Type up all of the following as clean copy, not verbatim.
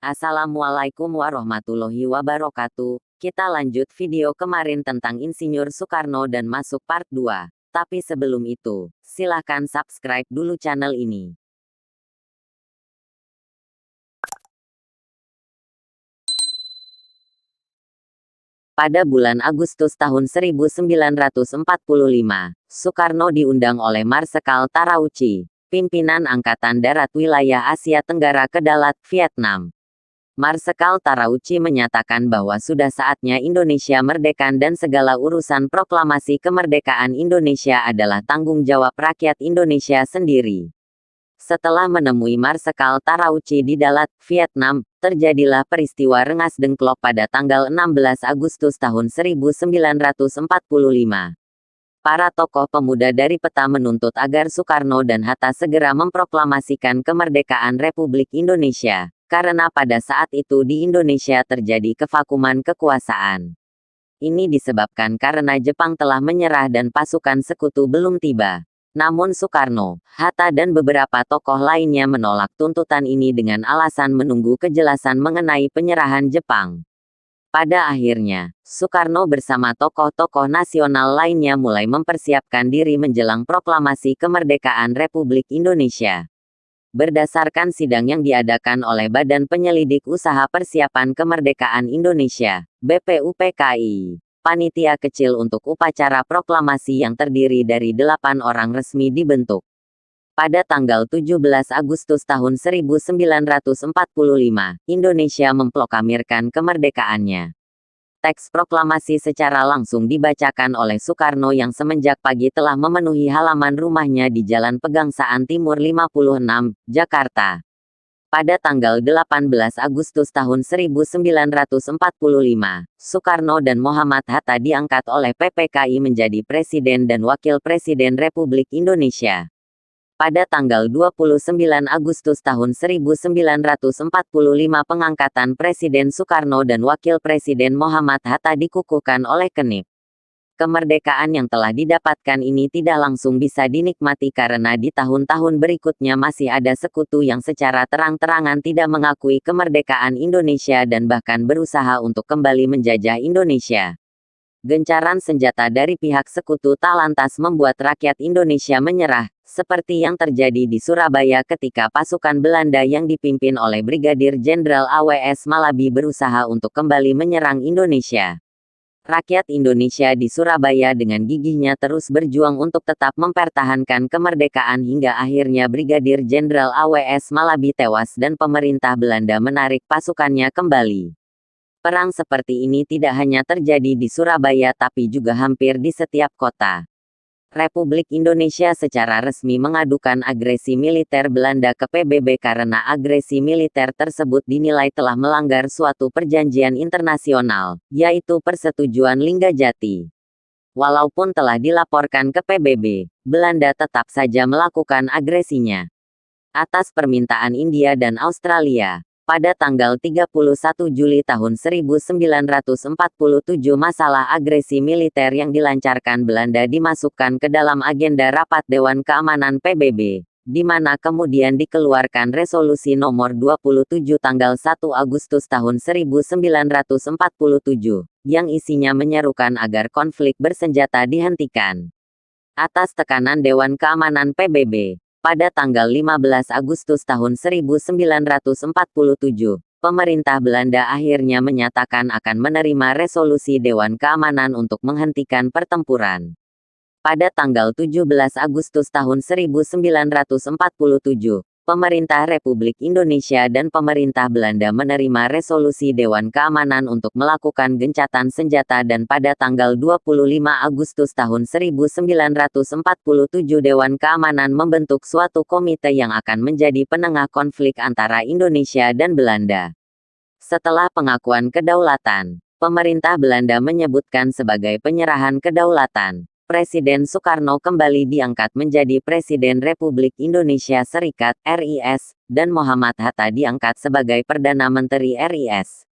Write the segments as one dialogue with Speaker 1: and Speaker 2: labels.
Speaker 1: Assalamualaikum warahmatullahi wabarakatuh. Kita lanjut video kemarin tentang Insinyur Soekarno dan masuk part 2. Tapi sebelum itu, silahkan subscribe dulu channel ini. Pada bulan Agustus tahun 1945, Soekarno diundang oleh Marsekal Tarauchi, pimpinan Angkatan Darat Wilayah Asia Tenggara ke Dalat, Vietnam. Marsekal Tarauchi menyatakan bahwa sudah saatnya Indonesia merdeka dan segala urusan proklamasi kemerdekaan Indonesia adalah tanggung jawab rakyat Indonesia sendiri. Setelah menemui Marsekal Tarauchi di Dalat, Vietnam, terjadilah peristiwa Rengas Dengklok pada tanggal 16 Agustus tahun 1945. Para tokoh pemuda dari peta menuntut agar Soekarno dan Hatta segera memproklamasikan kemerdekaan Republik Indonesia, karena pada saat itu di Indonesia terjadi kevakuman kekuasaan. Ini disebabkan karena Jepang telah menyerah dan pasukan sekutu belum tiba. Namun Soekarno, Hatta dan beberapa tokoh lainnya menolak tuntutan ini dengan alasan menunggu kejelasan mengenai penyerahan Jepang. Pada akhirnya, Soekarno bersama tokoh-tokoh nasional lainnya mulai mempersiapkan diri menjelang proklamasi kemerdekaan Republik Indonesia. Berdasarkan sidang yang diadakan oleh Badan Penyelidik Usaha Persiapan Kemerdekaan Indonesia, BPUPKI, panitia kecil untuk upacara proklamasi yang terdiri dari 8 orang resmi dibentuk. Pada tanggal 17 Agustus tahun 1945, Indonesia memproklamirkan kemerdekaannya. Teks proklamasi secara langsung dibacakan oleh Soekarno yang semenjak pagi telah memenuhi halaman rumahnya di Jalan Pegangsaan Timur 56, Jakarta. Pada tanggal 18 Agustus tahun 1945, Soekarno dan Muhammad Hatta diangkat oleh PPKI menjadi Presiden dan Wakil Presiden Republik Indonesia. Pada tanggal 29 Agustus tahun 1945 pengangkatan Presiden Soekarno dan Wakil Presiden Muhammad Hatta dikukuhkan oleh Kenip. Kemerdekaan yang telah didapatkan ini tidak langsung bisa dinikmati karena di tahun-tahun berikutnya masih ada sekutu yang secara terang-terangan tidak mengakui kemerdekaan Indonesia dan bahkan berusaha untuk kembali menjajah Indonesia. Gencaran senjata dari pihak sekutu tak lantas membuat rakyat Indonesia menyerah, seperti yang terjadi di Surabaya ketika pasukan Belanda yang dipimpin oleh Brigadir Jenderal A.W.S. Malabi berusaha untuk kembali menyerang Indonesia. Rakyat Indonesia di Surabaya dengan gigihnya terus berjuang untuk tetap mempertahankan kemerdekaan hingga akhirnya Brigadir Jenderal A.W.S. Malabi tewas dan pemerintah Belanda menarik pasukannya kembali. Perang seperti ini tidak hanya terjadi di Surabaya tapi juga hampir di setiap kota. Republik Indonesia secara resmi mengadukan agresi militer Belanda ke PBB karena agresi militer tersebut dinilai telah melanggar suatu perjanjian internasional, yaitu Persetujuan Linggajati. Walaupun telah dilaporkan ke PBB, Belanda tetap saja melakukan agresinya. Atas permintaan India dan Australia, pada tanggal 31 Juli tahun 1947 masalah agresi militer yang dilancarkan Belanda dimasukkan ke dalam agenda rapat Dewan Keamanan PBB, di mana kemudian dikeluarkan resolusi nomor 27 tanggal 1 Agustus tahun 1947, yang isinya menyerukan agar konflik bersenjata dihentikan. Atas tekanan Dewan Keamanan PBB, pada tanggal 15 Agustus tahun 1947, pemerintah Belanda akhirnya menyatakan akan menerima resolusi Dewan Keamanan untuk menghentikan pertempuran. Pada tanggal 17 Agustus tahun 1947, pemerintah Republik Indonesia dan pemerintah Belanda menerima resolusi Dewan Keamanan untuk melakukan gencatan senjata dan pada tanggal 25 Agustus tahun 1947 Dewan Keamanan membentuk suatu komite yang akan menjadi penengah konflik antara Indonesia dan Belanda. Setelah pengakuan kedaulatan, pemerintah Belanda menyebutkan sebagai penyerahan kedaulatan, Presiden Soekarno kembali diangkat menjadi Presiden Republik Indonesia Serikat (RIS), dan Muhammad Hatta diangkat sebagai Perdana Menteri RIS.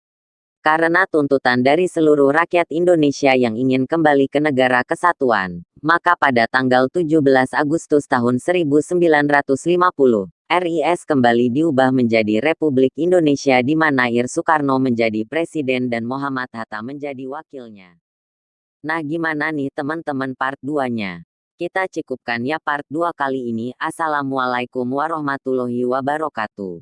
Speaker 1: Karena tuntutan dari seluruh rakyat Indonesia yang ingin kembali ke negara kesatuan, maka pada tanggal 17 Agustus tahun 1950, RIS kembali diubah menjadi Republik Indonesia di mana Ir Soekarno menjadi presiden dan Muhammad Hatta menjadi wakilnya. Nah gimana nih teman-teman part 2-nya? Kita cukupkan ya part 2 kali ini. Assalamualaikum warahmatullahi wabarakatuh.